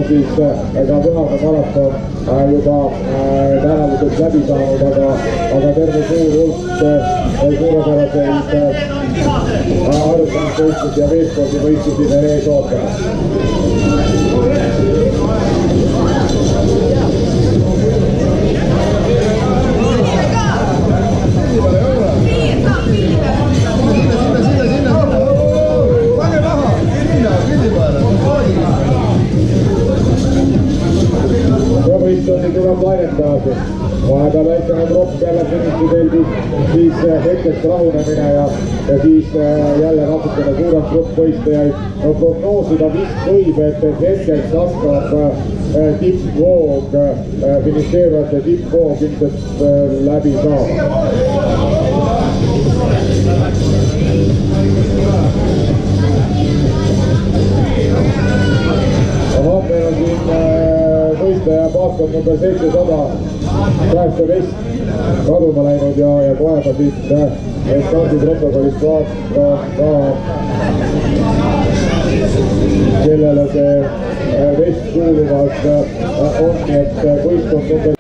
siis ka Pühade maraton juba tänavuseks läbi saanud, aga terve suur hulk suurepäraseid harjutamisvõistlusi ja meeskondi võistlusi veel ees ootama. Võistlusi tuleb lainetada. Vahepeal väikene tropp jälle finišiteldis, siis hetkeks rahunemine ja siis jälle natukene suurem grupp võistlejaid. No prognoosida vist võib, et hetkeks hakkab tippvoog, finišeerivate tippvoog ilmselt läbi saama. Meil on siin võistleja paaskond number 700 päästevest kaduma läinud ja kohe ma siit stardiprotokollist vaatan, kellele see vest kuulumas on, nii et võistkond number